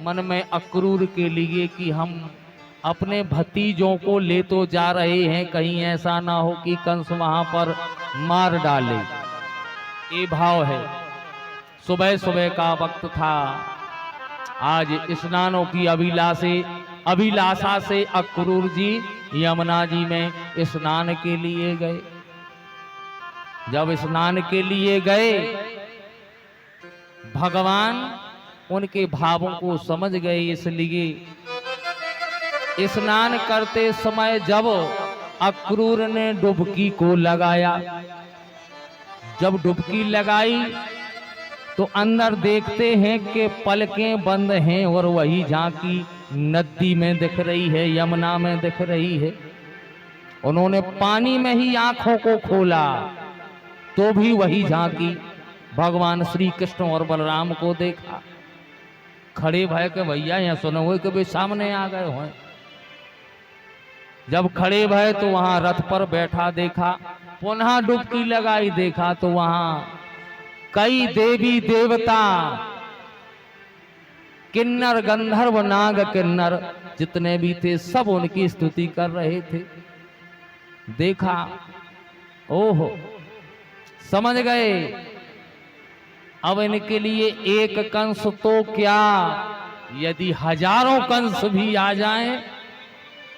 मन में अक्रूर के लिए कि हम अपने भतीजों को ले तो जा रहे हैं, कहीं ऐसा ना हो कि कंस वहां पर मार डाले। ये भाव है। सुबह सुबह का वक्त था। आज स्नानों की अभिलाषा से अक्रूर जी यमुना जी में स्नान के लिए गए। जब स्नान के लिए गए, भगवान उनके भावों को समझ गए, इसलिए स्नान करते समय जब अक्रूर ने डुबकी को लगाया, जब डुबकी लगाई तो अंदर देखते हैं कि पलकें बंद हैं और वही झांकी नदी में दिख रही है, यमुना में दिख रही है। उन्होंने पानी में ही आंखों को खोला तो भी वही झांकी भगवान श्री कृष्ण और बलराम को देखा। खड़े भय के भैया यहाँ सुनो हुए कभी सामने आ गए हो। जब खड़े भय तो वहां रथ पर बैठा देखा, पुनः डुबकी लगाई देखा तो वहां कई देवी देवता, किन्नर गंधर्व नाग किन्नर जितने भी थे सब उनकी स्तुति कर रहे थे। देखा, ओहो, समझ गए अब इनके लिए एक कंस तो क्या, यदि हजारों कंस भी आ जाएं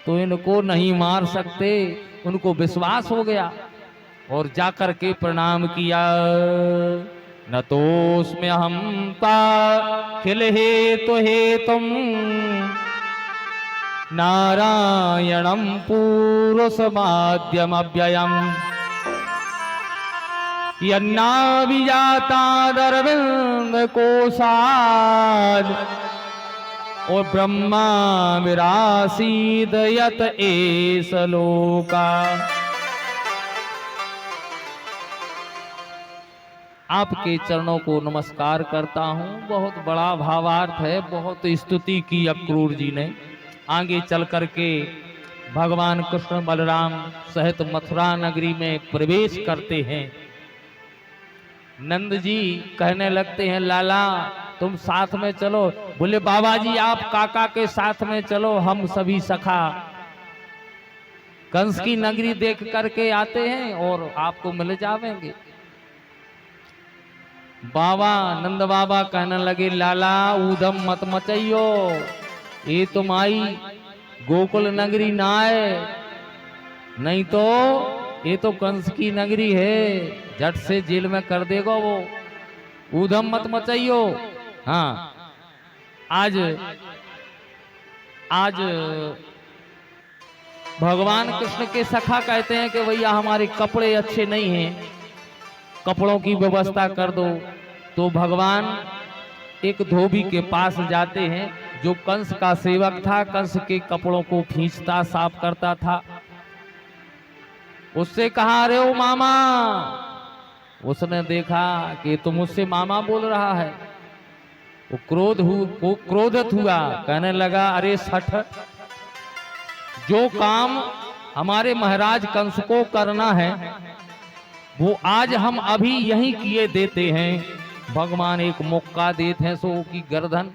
तो इनको नहीं मार सकते। उनको विश्वास हो गया और जाकर के प्रणाम किया। न तोस्म्य हम खिल हेतु हेतुम नारायणं पूरुषमाद्यम अव्ययम् यन्नाभिजातादरविंद कोशाद और ब्रह्मा विरासीद यत एस लोका। आपके चरणों को नमस्कार करता हूँ। बहुत बड़ा भावार्थ है, बहुत स्तुति की अक्रूर जी ने। आगे चल करके भगवान कृष्ण बलराम सहित मथुरा नगरी में प्रवेश करते हैं। नंद जी कहने लगते हैं, लाला तुम साथ में चलो। बोले बाबा जी आप काका के साथ में चलो, हम सभी सखा कंस की नगरी देख करके आते हैं और आपको मिल जावेंगे। बाबा नंद बाबा कहने लगे, लाला ऊधम मत मचाइयो, ये तुम आई गोकुल नगरी ना है, नहीं तो ये तो कंस की नगरी है, झट से जेल में कर देगा वो। ऊधम मत मचाइयो। हाँ, आज भगवान कृष्ण के सखा कहते हैं कि भैया हमारे कपड़े अच्छे नहीं हैं, कपड़ों की व्यवस्था कर दो। तो भगवान एक धोबी के पास जाते हैं जो कंस का सेवक था, कंस के कपड़ों को खींचता साफ करता था। उससे कहा, अरे ओ मामा। उसने देखा कि तुम मुझसे मामा बोल रहा है। वो क्रोधित हुआ, कहने लगा, अरे सठ, जो काम हमारे महाराज कंस को करना है वो आज हम अभी यहीं किए देते हैं। भगवान एक मौका देते हैं सो की गर्दन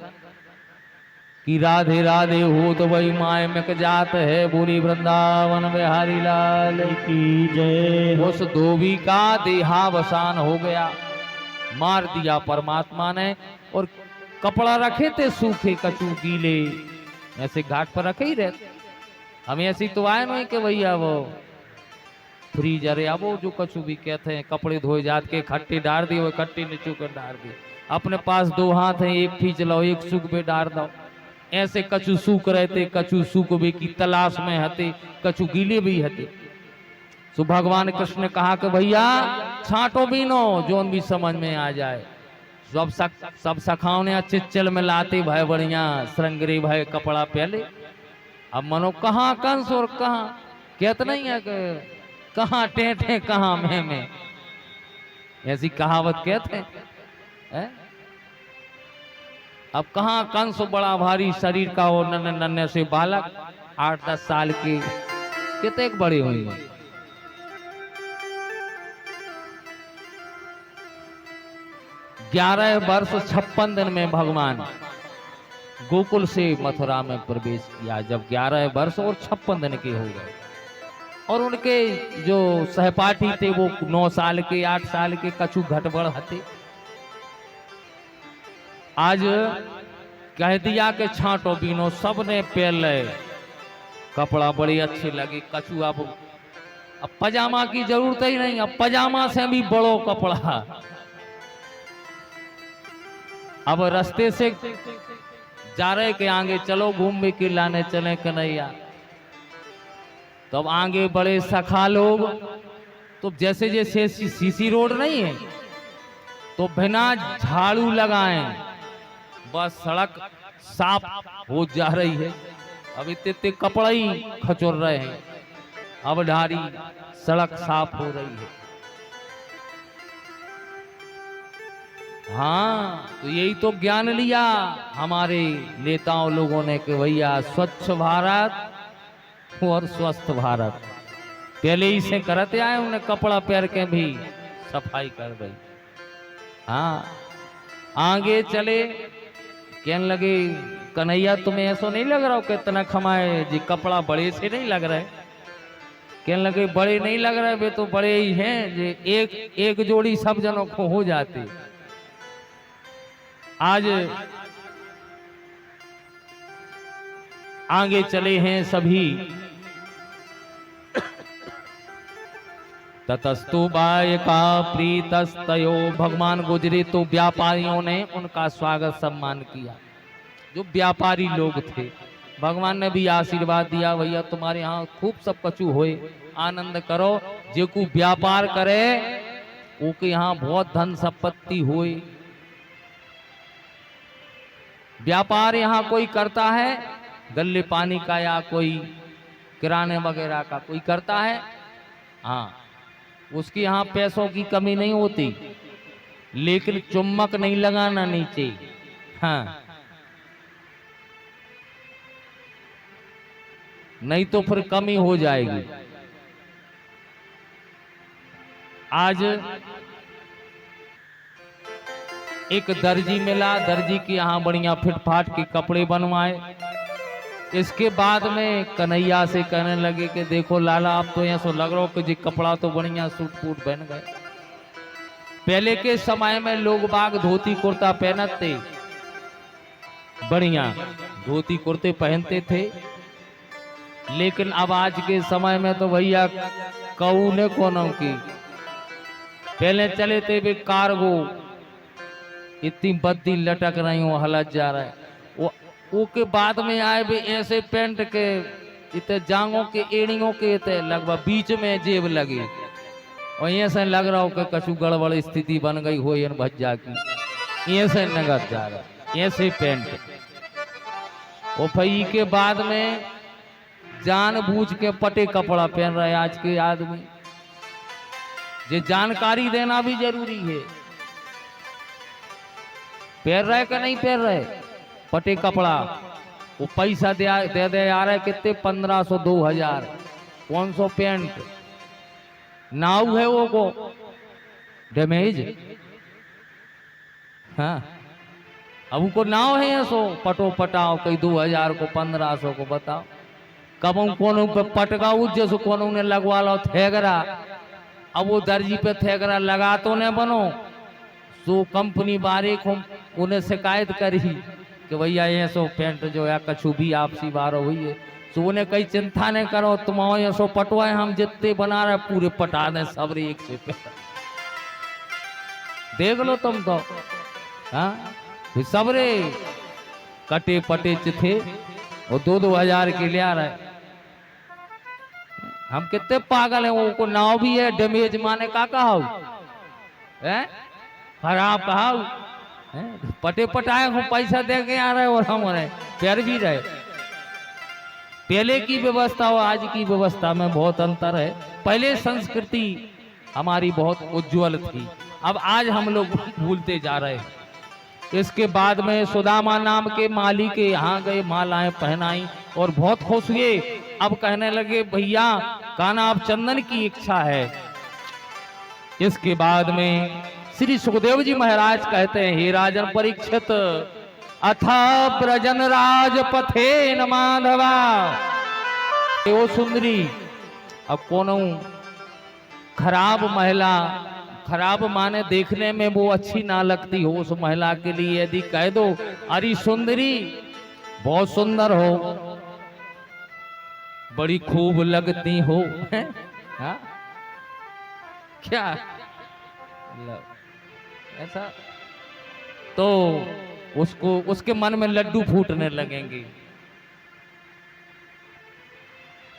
कि राधे राधे हो तो वही माय में जात है, बोली वृंदावन बिहारी लाल की जय। उस धोबी का देहावसान हो गया, मार दिया परमात्मा ने। और कपड़ा रखे थे सूखे कचू गीले, ऐसे घाट पर रखे ही रहते। हम ऐसी तो आए नहीं कि भैया वो फ्रीजर या वो जो कछु भी कहते हैं कपड़े धोए जात के खट्टी डाल दिए, वो खट्टी नीचू कर डाल दिए। अपने पास दो हाथ हैं, एक खींच लो, एक सूख पे डाल दो। ऐसे कछु सूख रहते, कछु सूख भी की तलाश में हते, कछु गीले भी हते। तो भगवान कृष्ण ने कहा कि भैया छांटो भी नो, जो भी समझ में आ जाए। सब सखाओं ने अच्छे चल में लाते भाई बढ़िया श्रृंगरी भाई कपड़ा पहले। अब मनो कहाँ कंस और कहाँ कहते नहीं है कि कहाँ टेंटे कहाँ में, ऐसी कहावत कहते हैं। अब कहाँ कंस बड़ा भारी शरीर का और नन्हे नन्हे से बालक 8-10 साल के कितने बड़े हुए। 11 वर्ष 56 दिन में भगवान गोकुल से मथुरा में प्रवेश किया जब 11 वर्ष और 56 दिन के हो गए। और उनके जो सहपाठी थे वो 9 साल के 8 साल के कछु घटबड़ हते। आज कह दिया कि छांटो बीनो, सबने पहले कपड़ा बड़े अच्छे लगे। कछु अब पजामा की जरूरत ही नहीं, अब पजामा से भी बड़ो कपड़ा। अब रास्ते से जा रहे के आगे चलो घूमने के लाने चले कन्हैया। तब आगे बड़े सखा लोग, तो जैसे जैसे सीसी रोड नहीं है तो बिना झाड़ू लगाए बस सड़क साफ हो जा रही है। अब इतने कपड़ा ही खचोर रहे हैं, अब ढारी सड़क साफ हो रही है। हाँ, तो यही तो ज्ञान लिया हमारे नेताओं लोगों ने कि भैया स्वच्छ भारत और स्वस्थ भारत पहले ही से करते आए। उन्हें कपड़ा पहन के भी सफाई कर गई। हाँ, आगे चले, कहने लगे कन्हैया तुम्हें ऐसा नहीं लग रहा हो कि इतना खमाए जी, कपड़ा बड़े से नहीं लग रहा है। कहने लगे बड़े नहीं लग रहे, वे तो बड़े ही हैं जे एक जोड़ी सब जनों को हो जाती। आज आगे चले हैं सभी। ततस्तु बाय का प्रीतस्तयो, भगवान गुजरे तो व्यापारियों ने उनका स्वागत सम्मान किया। जो व्यापारी लोग थे, भगवान ने भी आशीर्वाद दिया, भैया तुम्हारे यहाँ खूब सब कछु होए, आनंद करो। जो को व्यापार करे ओके यहाँ बहुत धन संपत्ति होए। व्यापार यहाँ कोई करता है गल्ले पानी का या कोई किराने वगैरह का कोई करता है, हाँ, उसकी यहाँ पैसों की कमी नहीं होती, लेकिन चुम्बक नहीं लगाना नीचे। हाँ, नहीं तो फिर कमी हो जाएगी। आज एक दर्जी मिला, दर्जी के यहाँ बढ़िया फिटफाट के कपड़े बनवाए। इसके बाद में कन्हैया से कहने लगे कि देखो लाला, आप तो ऐसा लग रहा हो कि जी कपड़ा तो बढ़िया सूट फूट पहन गए। पहले के समय में लोग बाग धोती कुर्ता पहनते, बढ़िया धोती कुर्ते पहनते थे, लेकिन अब आज के समय में तो भैया कौने कोनों की। पहले चले थे वे कार्गो, इतनी बद्दी लटक रही हो, हलत जा रहा है। वो के बाद में आए भी ऐसे पेंट के इतने जांगों के एड़ियों के इतने लगभग बीच में जेब लगी, और ऐसे लग रहा हो कि कछु गड़बड़ स्थिति बन गई हो इन भज्जा की, ऐसे नगद जा रहा ऐसे पेंट। वो फई के बाद में जानबूझ के पटे कपड़ा पहन रहे आज के आदमी। ये जानकारी देना भी जरूरी है, पहन रहे कि नहीं पहन रहे पटे कपड़ा। वो पैसा दे आ रहा है कितने, 1500 2000, 500 पेंट नाव है वो को डैमेज। हाँ, अब उनको नाव है ऐसो पटो पटाओ, कई 2000 को 1500 को बताओ। कब कोनो पे पटका जैसे कोनो ने लगवा लो थेगरा, अब वो दर्जी पे थेगरा लगा तो न बनो, तो कंपनी बारे को उन्हें शिकायत करी कि भैया ये सो पेंट जो है कछु भी आपसी बार हुई है, तो उन्हें कई चिंता नहीं करो, तुम्हारे ये सो पटवाए हम जितने बना रहे पूरे पटा दें सब एक से पे। देख लो तुम तो, हाँ सबरे कटे पटे थे वो 2-2000 के ले आ रहे। हम कितने पागल हैं, वो को नाव भी है डैमेज माने का कहा है, खराब कहा पटे पटाए को पैसा दे के आ रहे और हम प्यार भी रहे। पहले की व्यवस्था और आज की व्यवस्था में बहुत अंतर है। पहले संस्कृति हमारी बहुत उज्जवल थी, अब आज हम लोग भूलते जा रहे हैं। इसके बाद में सुदामा नाम के माली के यहाँ गए, मालाएं पहनाई और बहुत खुश हुए। अब कहने लगे भैया काना अब चंदन की इच्छा है। इसके बाद में श्री सुखदेव जी महाराज कहते हैं, हे राजन परीक्षित, अथा ब्रजन राज पथे न माधवा। ओ सुंदरी, अब कोनो खराब महिला, खराब माने देखने में वो अच्छी ना लगती हो, उस महिला के लिए यदि कह दो अरे सुंदरी बहुत सुंदर हो, बड़ी खूब लगती हो, हाँ? क्या ऐसा, तो उसको उसके मन में लड्डू फूटने लगेंगे।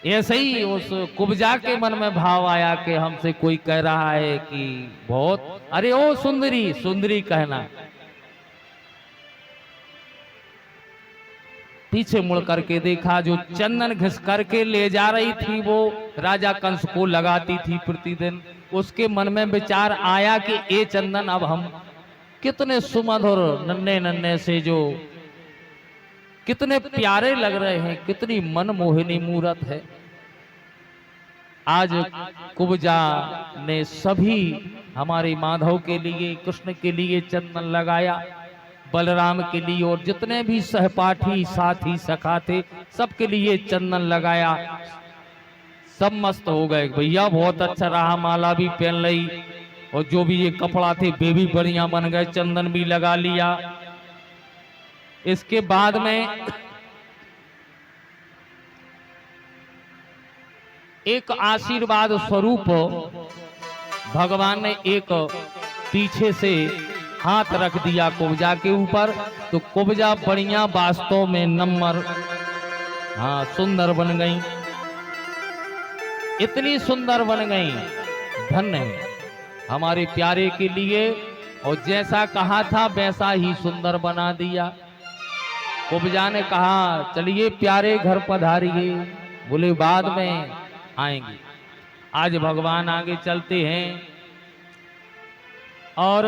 ऐसे ही उस कुब्जा के मन में भाव आया कि हमसे कोई कह रहा है कि बहुत, अरे ओ सुंदरी, सुंदरी कहना। पीछे मुड़ करके देखा, जो चंदन घिस करके ले जा रही थी वो राजा कंस को लगाती थी प्रतिदिन। उसके मन में विचार आया कि ये चंदन अब हम कितने सुमधुर नन्हे नन्हे से जो कितने प्यारे लग रहे हैं, कितनी मनमोहिनी मूरत है। आज कुब्जा ने सभी हमारे माधव के लिए, कृष्ण के लिए चंदन लगाया, बलराम के लिए और जितने भी सहपाठी साथी सखा थे सबके लिए चंदन लगाया। सब मस्त हो गए, भैया बहुत अच्छा रहा, माला भी पहन ली और जो भी ये कपड़ा थे वे भी बढ़िया बन गए, चंदन भी लगा लिया। इसके बाद में एक आशीर्वाद स्वरूप भगवान ने एक पीछे से हाथ रख दिया कुब्जा के ऊपर, तो कुब्जा बढ़िया वास्तव में नंबर, हाँ सुंदर बन गई, इतनी सुंदर बन गई, धन्य है हमारे प्यारे के लिए। और जैसा कहा था वैसा ही सुंदर बना दिया। कुब्जा ने कहा चलिए प्यारे घर पधारिए, बोले बाद में आएंगे। आज भगवान आगे चलते हैं और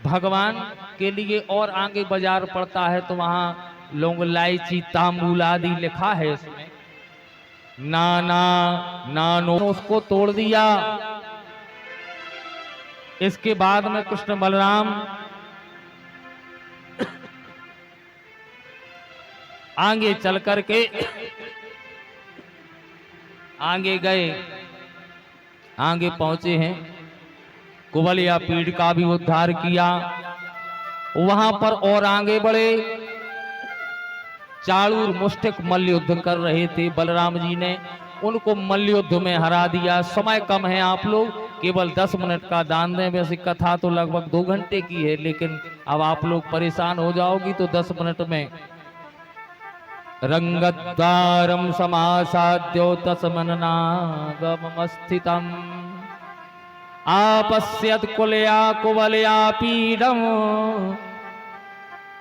भगवान के लिए और आगे बाजार पड़ता है तो वहां लौंग इलायची तांबूल आदि लिखा है, इसमें नाना नानो उसको तोड़ दिया। इसके बाद में कृष्ण बलराम आगे चल करके आगे गए, आगे पहुंचे हैं, कुबलिया पीठ का भी उद्धार किया। वहां पर और आगे बढ़े, चाणूर मुष्टिक मल्ल युद्ध कर रहे थे, बलराम जी ने उनको मल्ल युद्ध में हरा दिया। समय कम है, आप लोग केवल 10 मिनट का दान दें, वैसे कथा तो लगभग 2 घंटे की है, लेकिन अब आप लोग परेशान हो जाओगी तो 10 मिनट में। रंगद्वारम समासाद्यो तस्मन्नागमस्थितम् आपश्यत कुलया कुवलया पीडम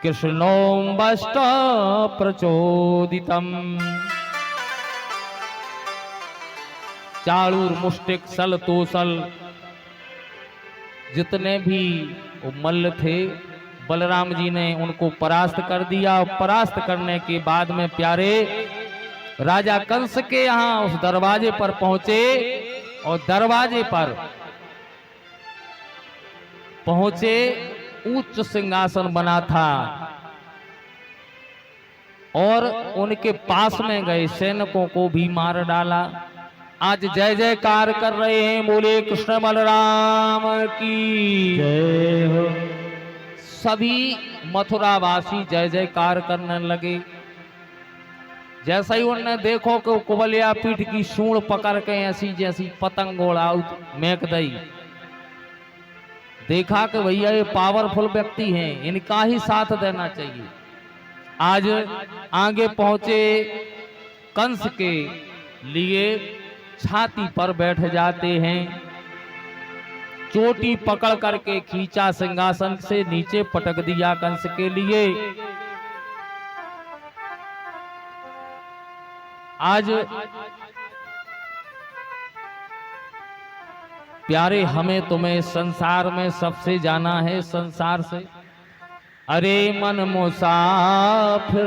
कृष्णोऽम्बष्ट प्रचोदितम्। चाणूर मुष्टिक सल तोसल जितने भी मल्ल थे, बलराम जी ने उनको परास्त कर दिया। परास्त करने के बाद में प्यारे राजा कंस के यहाँ उस दरवाजे पर पहुंचे और दरवाजे पर पहुंचे, उच्च सिंहासन बना था और उनके पास में गए सैनिकों को भी मार डाला। आज जय जयकार कर रहे हैं, बोले कृष्ण बलराम की जय हो। सभी मथुरावासी जय जयकार करने लगे। जैसा ही उन्होंने देखो कि कुबलिया पीठ की सूंड पकड़ के ऐसी जैसी पतंग उड़ाऊ मेक दई, देखा कि भैया ये पावरफुल व्यक्ति हैं, इनका ही साथ देना चाहिए। आज आगे पहुंचे, कंस के लिए छाती पर बैठ जाते हैं, चोटी पकड़ करके खींचा, सिंहासन से नीचे पटक दिया कंस के लिए। आज प्यारे हमें तुम्हें संसार में सबसे जाना है, संसार से अरे मन मुसाफिर